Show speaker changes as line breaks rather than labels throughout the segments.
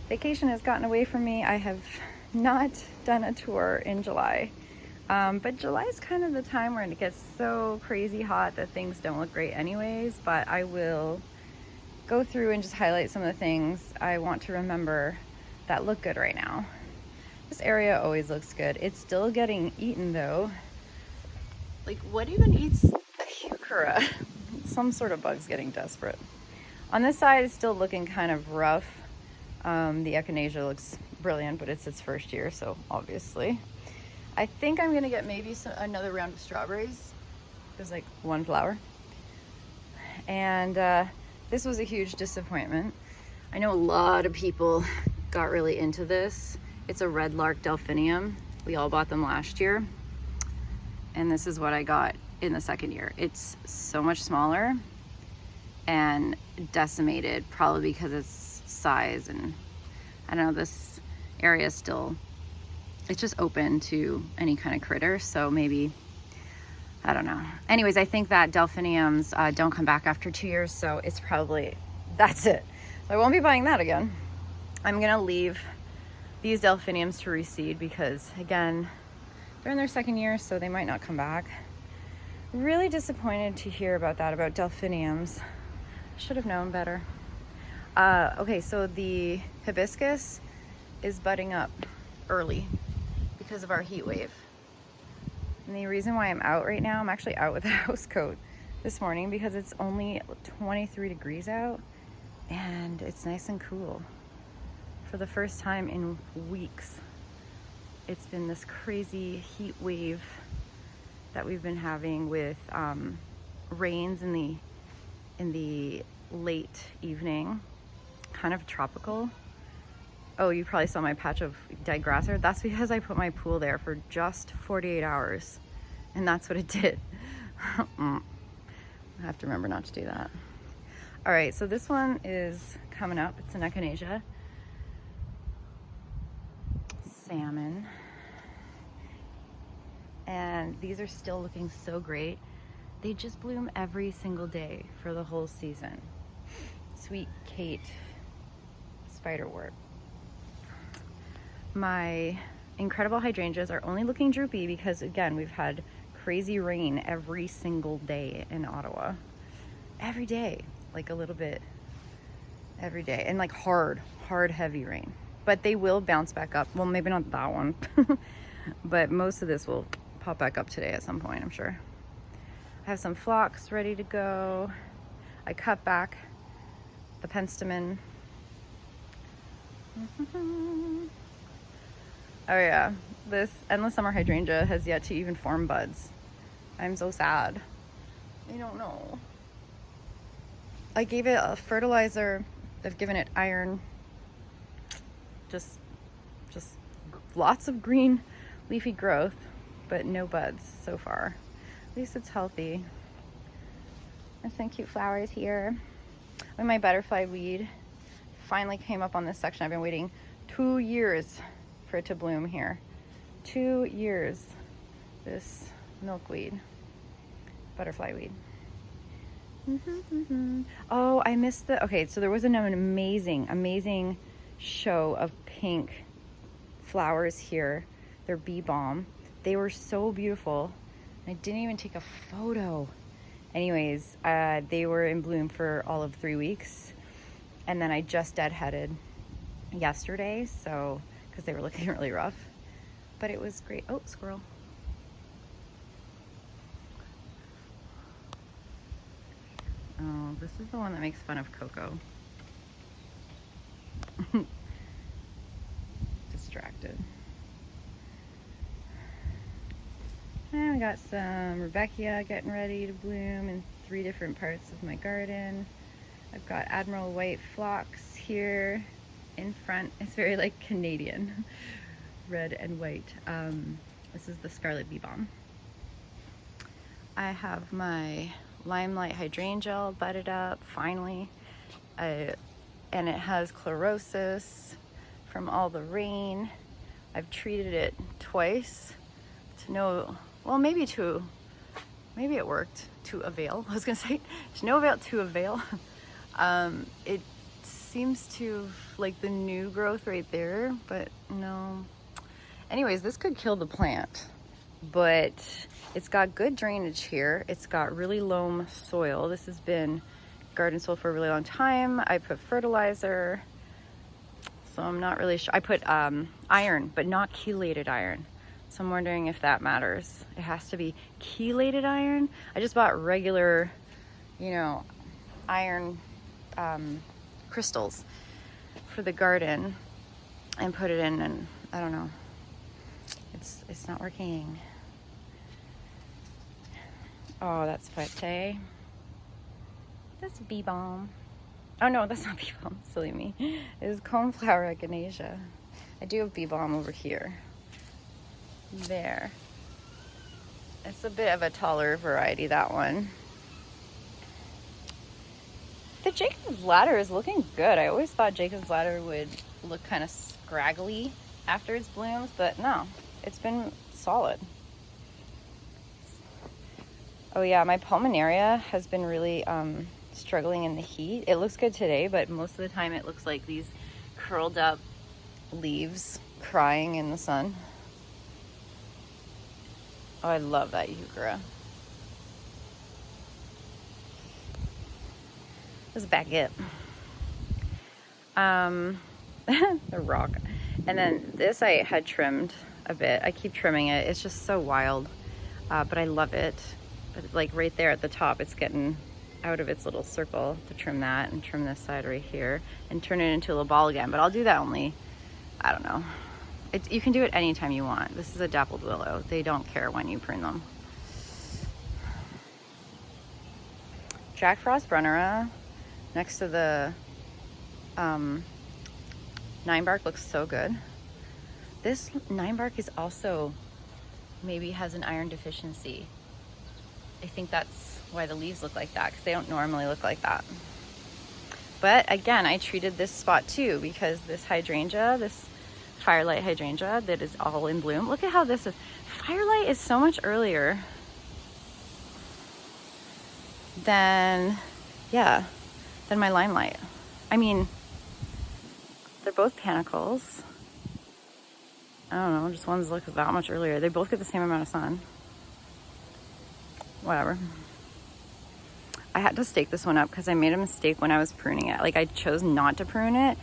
Vacation has gotten away from me. I have not done a tour in July. But July is kind of the time where it gets so crazy hot that things don't look great anyways, but I will go through and just highlight some of the things I want to remember that look good right now. This area always looks good. It's still getting eaten though. Like, what even eats a heuchera? Some sort of bug's getting desperate. On this side, it's still looking kind of rough. The echinacea looks brilliant, but it's its first year, so obviously. I think I'm gonna get maybe another round of strawberries. There's like one flower. And this was a huge disappointment. I know a lot of people got really into this. It's a red lark delphinium. We all bought them last year. And this is what I got in the second year. It's so much smaller and decimated, probably because it's size, and I don't know, this area is still, it's just open to any kind of critter, so maybe, I don't know. Anyways, I think that delphiniums don't come back after 2 years, so it's probably, that's it. So I won't be buying that again. I'm gonna leave these delphiniums to reseed because, again, they're in their second year, so they might not come back. Really disappointed to hear about that, about delphiniums. Should have known better. Okay, so the hibiscus is budding up early because of our heat wave. And the reason why I'm out right now, I'm actually out with a house coat this morning because it's only 23 degrees out and it's nice and cool. For the first time in weeks, it's been this crazy heat wave that we've been having with rains in the late evening, kind of tropical. Oh, you probably saw my patch of dead grasser. That's because I put my pool there for just 48 hours, and that's what it did. I have to remember not to do that. All right, so this one is coming up. It's an echinacea. Salmon. And these are still looking so great. They just bloom every single day for the whole season. Sweet Kate spiderwort. My incredible hydrangeas are only looking droopy because, again, we've had crazy rain every single day in Ottawa. Every day, like a little bit every day, and like hard, heavy rain. But they will bounce back up. Well, maybe not that one, but most of this will pop back up today at some point, I'm sure. I have some phlox ready to go. I cut back the penstemon. Oh yeah, this endless summer hydrangea has yet to even form buds. I'm so sad. I don't know. I gave it a fertilizer. I've given it iron. Just lots of green leafy growth, but no buds so far. At least it's healthy. And some cute flowers here. When my butterfly weed finally came up on this section, I've been waiting 2 years for it to bloom here. 2 years. This milkweed, butterfly weed. Oh, I missed okay, so there was an amazing show of pink flowers here. They're bee balm. They were so beautiful. I didn't even take a photo. Anyways, they were in bloom for all of 3 weeks. And then I just deadheaded yesterday, so, because they were looking really rough. But it was great. Oh, squirrel. Oh, this is the one that makes fun of Coco. Distracted. And we got some Rebecca getting ready to bloom in 3 different parts of my garden. I've got Admiral White phlox here in front. It's very like Canadian, red and white. This is the Scarlet Bee Balm. I have my Limelight Hydrangea budded up finally, and it has chlorosis from all the rain. I've treated it twice to no, well, maybe it worked to avail. I was gonna say to no avail to avail. It seems to like the new growth right there, but no. Anyways, this could kill the plant, but it's got good drainage here. It's got really loam soil. This has been garden soil for a really long time. I put fertilizer, so I'm not really sure. I put iron, but not chelated iron. So I'm wondering if that matters. It has to be chelated iron. I just bought regular, you know, iron crystals for the garden and put it in, and I don't know. It's not working. Oh, that's Fete. That's bee balm. Oh no, that's not bee balm. Silly me. It is coneflower echinacea. I do have bee balm over here. There. It's a bit of a taller variety, that one. The Jacob's ladder is looking good. I always thought Jacob's ladder would look kind of scraggly after its blooms, but no, it's been solid. Oh yeah, my pulmonaria has been really struggling in the heat. It looks good today, but most of the time it looks like these curled up leaves crying in the sun. Oh, I love that euchera. Let's back up. The rock. And then this I had trimmed a bit. I keep trimming it. It's just so wild, but I love it. But like right there at the top, it's getting out of its little circle to trim that and trim this side right here and turn it into a ball again. But I'll do that only, I don't know. You can do it anytime you want. This is a dappled willow. They don't care when you prune them. Jack Frost Brunnera next to the 9-bark looks so good. This 9-bark is also maybe has an iron deficiency. I think that's why the leaves look like that, because they don't normally look like that. But again, I treated this spot too, because this hydrangea, this firelight hydrangea that is all in bloom. Look at how this is. Firelight is so much earlier than, yeah, than my limelight. I mean, they're both panicles. I don't know, just one's look that much earlier. They both get the same amount of sun. Whatever. I had to stake this one up because I made a mistake when I was pruning it. Like, I chose not to prune it,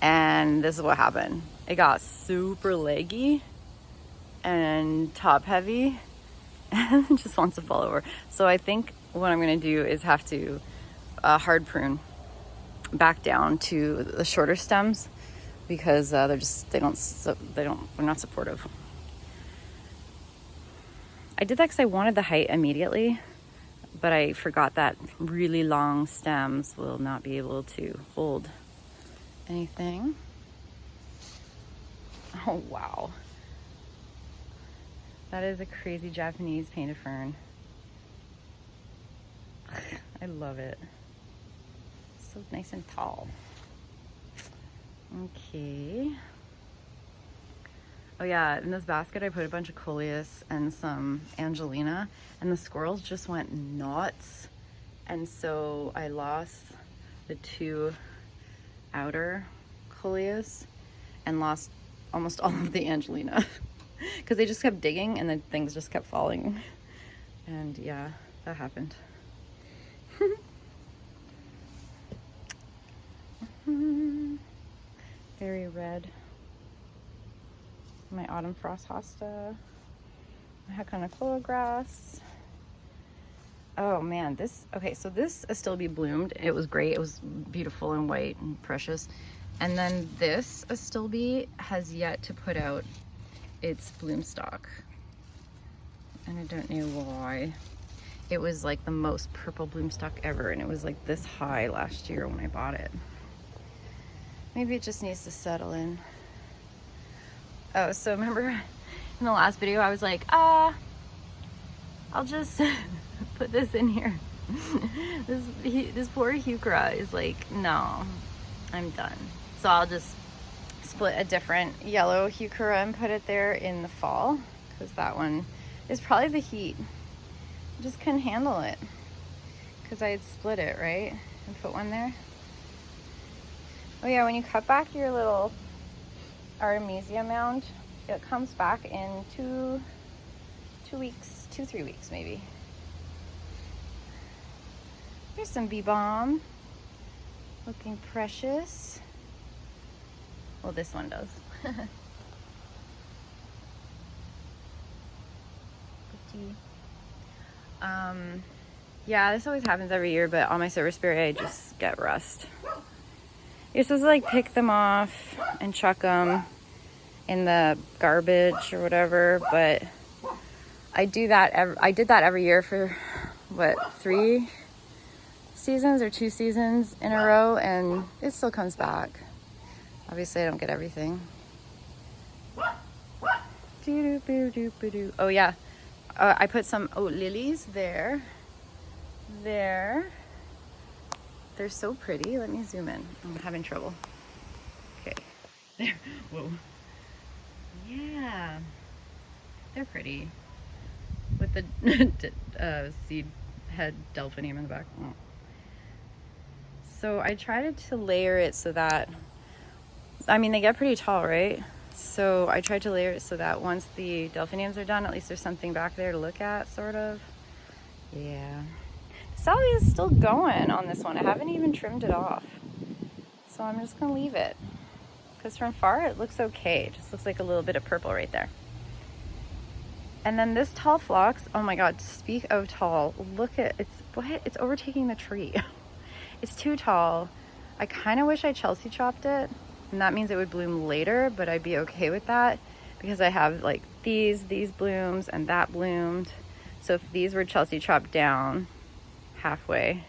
and this is what happened. It got super leggy and top heavy and just wants to fall over. So I think what I'm gonna do is have to hard prune back down to the shorter stems, because they're not supportive. I did that because I wanted the height immediately, but I forgot that really long stems will not be able to hold anything. Oh wow, that is a crazy Japanese painted fern. I love it. So nice and tall. Okay. Oh yeah, in this basket I put a bunch of coleus and some Angelina, and the squirrels just went nuts. And so I lost the 2 outer coleus and lost almost all of the Angelina because they just kept digging and then things just kept falling. And yeah, that happened. Very red. My autumn frost hosta. My Hakonakloa grass. Oh man, this, okay, so this Astilbe bloomed. It was great. It was beautiful and white and precious. And then this Astilbe has yet to put out its bloom stalk. And I don't know why. It was like the most purple bloom stalk ever, and it was like this high last year when I bought it. Maybe it just needs to settle in. Oh, so remember in the last video I was like, I'll just put this in here. This poor heuchera is like, no, I'm done. So I'll just split a different yellow heuchera and put it there in the fall, because that one is probably the heat. I just couldn't handle it because I had split it, right? And put one there. Oh yeah, when you cut back your little Artemisia mound, it comes back in 3 weeks maybe. Here's some bee balm, looking precious. Well, this one does. Yeah, this always happens every year, but on my Silverberry I just get rust. You're supposed to like pick them off and chuck them in the garbage or whatever, but I did that every year for what, 3 seasons or 2 seasons in a row, and it still comes back. Obviously I don't get everything. Oh yeah, I put some lilies there. They're so pretty. Let me zoom in. I'm having trouble. Okay. There. Whoa. Yeah. They're pretty. With the seed head delphinium in the back. Oh. So I tried to layer it so that, I mean, they get pretty tall, right? So I tried to layer it so that once the delphiniums are done, at least there's something back there to look at, sort of. Yeah. Salvia is still going on this one. I haven't even trimmed it off. So I'm just gonna leave it. Because from far it looks okay. It just looks like a little bit of purple right there. And then this tall phlox, oh my god, speak of tall, look at, it's overtaking the tree. It's too tall. I kind of wish I Chelsea chopped it, and that means it would bloom later, but I'd be okay with that because I have like these blooms and that bloomed. So if these were Chelsea chopped down halfway,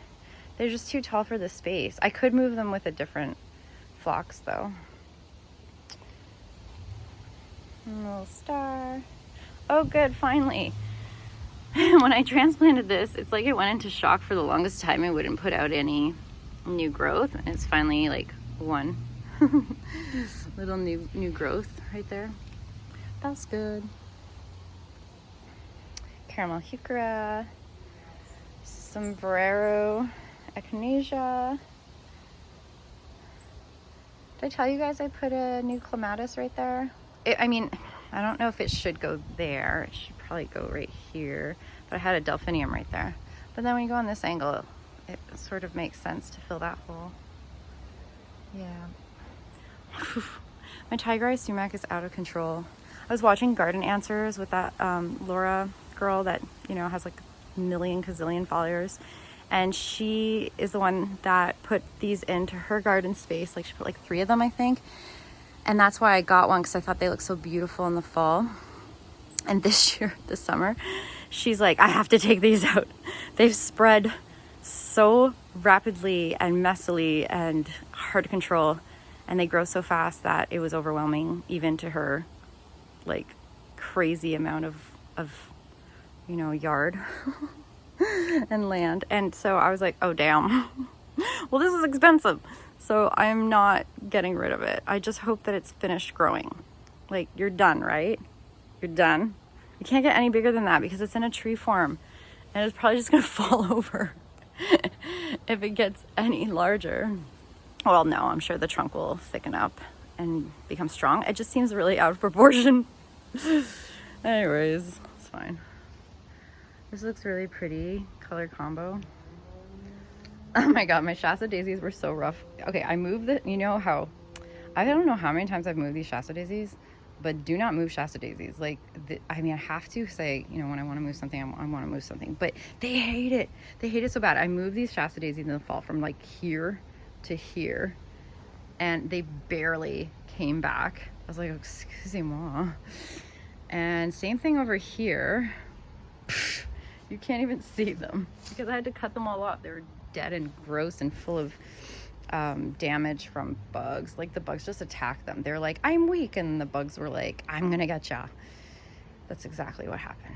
they're just too tall for the space. I could move them with a different phlox though. A little star. Oh good, finally. When I transplanted this, it's like it went into shock for the longest time. It wouldn't put out any new growth, and it's finally like one little new growth right there. That's good. Caramel heuchera, sombrero echinacea. Did I tell you guys I put a new clematis right there? I mean, I don't know if it should go there. It should probably go right here. But I had a delphinium right there. But then when you go on this angle, it sort of makes sense to fill that hole. Yeah. My tiger eye sumac is out of control. I was watching Garden Answers with that Laura girl that, you know, has like a million gazillion followers. And she is the one that put these into her garden space. Like she put like 3 of them, I think. And that's why I got one, because I thought they looked so beautiful in the fall. And this year, this summer, she's like, I have to take these out. They've spread so rapidly and messily and hard to control. And they grow so fast that it was overwhelming, even to her like crazy amount of you know, yard and land. And so I was like, oh damn. Well, this is expensive. So I'm not getting rid of it. I just hope that it's finished growing. Like, you're done, right? You're done. You can't get any bigger than that because it's in a tree form. And it's probably just gonna fall over if it gets any larger. Well, no, I'm sure the trunk will thicken up and become strong. It just seems really out of proportion. Anyways, it's fine. This looks really pretty, color combo. Oh my god, my Shasta daisies were so rough. Okay, I moved it. You know how, I don't know how many times I've moved these Shasta daisies, but do not move Shasta daisies. Like, I mean, I have to say, you know, when I want to move something, I want to move something. But they hate it. They hate it so bad. I moved these Shasta daisies in the fall from like here to here, and they barely came back. I was like, excusez-moi. And same thing over here. You can't even see them because I had to cut them all off. They were dead and gross and full of damage from bugs. Like, the bugs just attacked them. They're like, I'm weak, and the bugs were like, I'm gonna get ya. That's exactly what happened.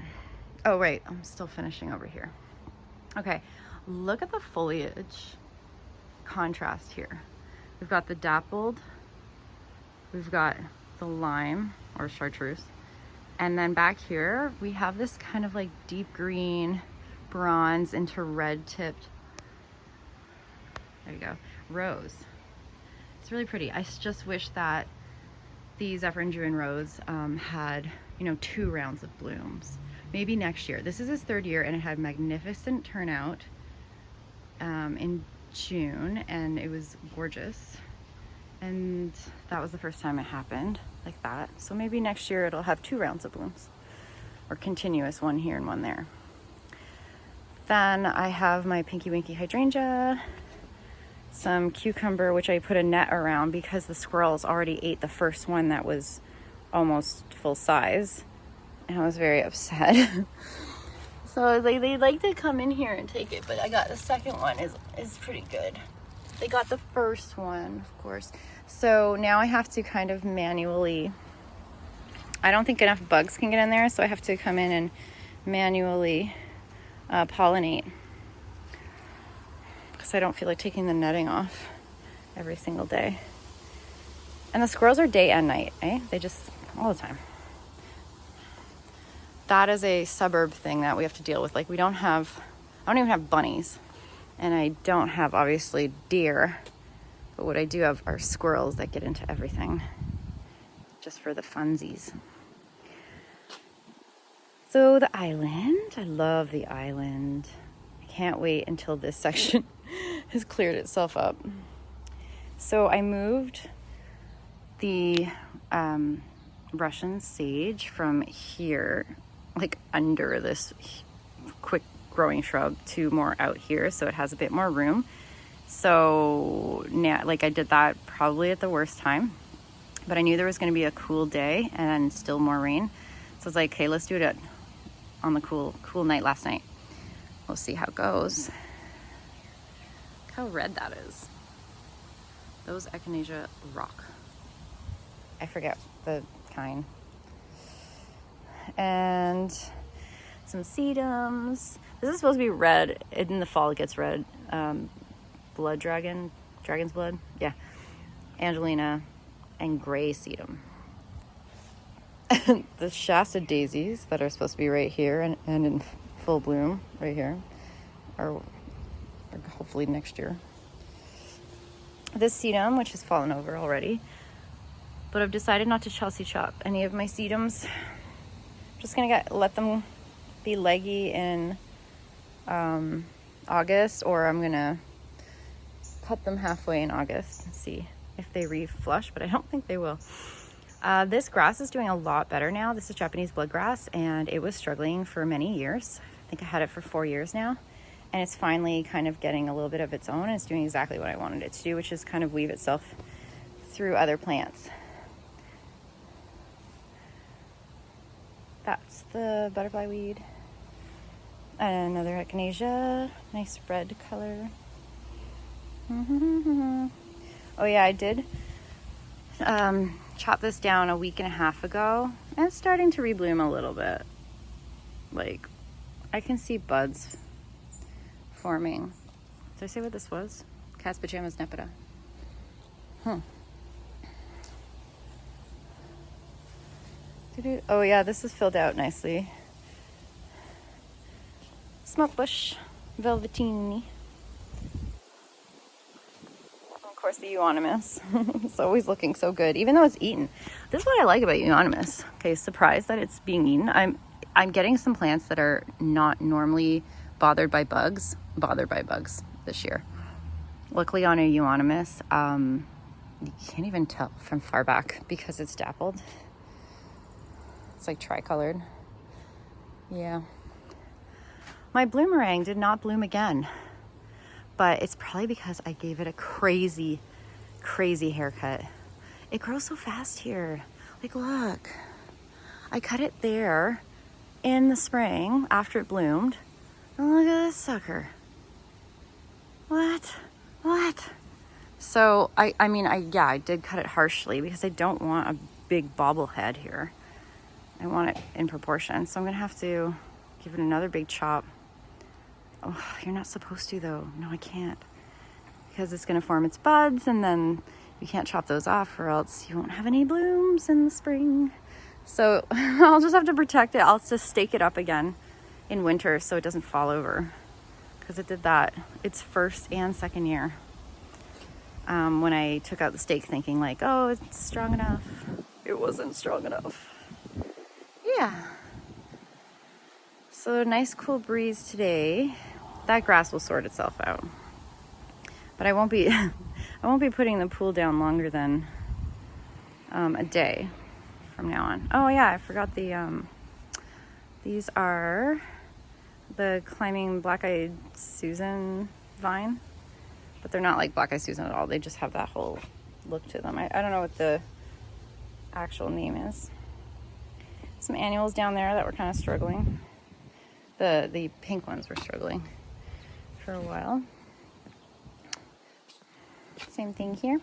Oh right, I'm still finishing over here. Okay, look at the foliage contrast here. We've got the dappled, we've got the lime or chartreuse, and then back here we have this kind of like deep green bronze into red tipped, there you go, rose. It's really pretty. I just wish that the Zephyr and June Rose had, you know, 2 rounds of blooms. Maybe next year. This is his 3rd year, and it had magnificent turnout in June, and it was gorgeous. And that was the first time it happened like that. So maybe next year it'll have 2 rounds of blooms, or continuous, one here and one there. Then I have my Pinky Winky hydrangea, some cucumber, which I put a net around because the squirrels already ate the first one that was almost full size, and I was very upset. So they like to come in here and take it, but I got the second one is pretty good. They got the first one, of course. So now I have to kind of manually, I don't think enough bugs can get in there, so I have to come in and manually pollinate, because I don't feel like taking the netting off every single day. And the squirrels are day and night, eh? They just, all the time. That is a suburb thing that we have to deal with. Like, I don't even have bunnies, and I don't have, obviously, deer, but what I do have are squirrels that get into everything, just for the funsies. So the island, I love the island. I can't wait until this section has cleared itself up. So I moved the Russian sage from here, like under this quick growing shrub, to more out here, so it has a bit more room. So now, like, I did that probably at the worst time, but I knew there was going to be a cool day and still more rain. So I was like, okay, let's do it on the cool night last night. We'll see how it goes. Look how red that is. Those Echinacea rock. I forget the kind. And some sedums. This is supposed to be red. In the fall it gets red. Blood dragon's blood. Yeah. Angelina and gray sedum. The Shasta daisies that are supposed to be right here and in full bloom right here are hopefully next year. This sedum, which has fallen over already, but I've decided not to Chelsea chop any of my sedums. I'm just gonna let them be leggy in August, or I'm gonna cut them halfway in August and see if they reflush, but I don't think they will. This grass is doing a lot better now. This is Japanese bloodgrass, and it was struggling for many years. I think I had it for 4 years now, and it's finally kind of getting a little bit of its own. It's doing exactly what I wanted it to do, which is kind of weave itself through other plants. That's the butterfly weed. And another echinacea, nice red color. Oh yeah, I did chop this down a week and a half ago, and it's starting to rebloom a little bit. Like, I can see buds forming. Did I say what this was? Cat's Pajamas Nepeta. Oh yeah, this is filled out nicely. Smoke bush, velvetini. Of course, the euonymus. It's always looking so good, even though it's eaten. This is what I like about euonymus. Okay, surprised that it's being eaten. I'm getting some plants that are not normally bothered by bugs this year. Luckily on a euonymus, you can't even tell from far back because it's dappled. It's like tricolored. Yeah. My bloomerang did not bloom again, but it's probably because I gave it a crazy haircut. It grows so fast here. Like, look, I cut it there in the spring after it bloomed. And look at this sucker. What? So I did cut it harshly because I don't want a big bobblehead here. I want it in proportion. So I'm gonna have to give it another big chop. Oh, you're not supposed to though. No, I can't. Because it's gonna form its buds, and then you can't chop those off or else you won't have any blooms in the spring. So I'll just have to protect it. I'll just stake it up again in winter so it doesn't fall over. Because it did that its first and second year. when I took out the stake thinking like, oh, it's strong enough. It wasn't strong enough. Yeah. So nice cool breeze today. That grass will sort itself out. But I won't be I won't be putting the pool down longer than a day from now on. Oh yeah, I forgot these are the climbing black-eyed Susan vine, but they're not like black-eyed Susan at all. They just have that whole look to them. I don't know what the actual name is. Some annuals down there that were kind of struggling. The pink ones were struggling for a while. Same thing here.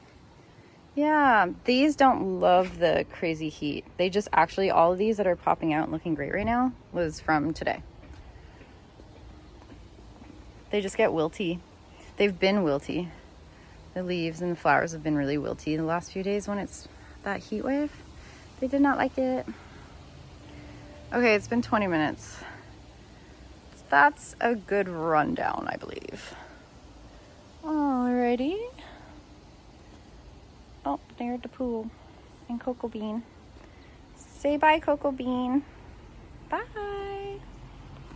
Yeah, these don't love the crazy heat. They just actually, all of these that are popping out and looking great right now was from today. They just get wilty. They've been wilty. The leaves and the flowers have been really wilty the last few days when it's that heat wave. They did not like it. Okay, it's been 20 minutes. That's a good rundown, I believe. Alrighty. Oh, there's the pool and Cocoa Bean. Say bye, Cocoa Bean. Bye.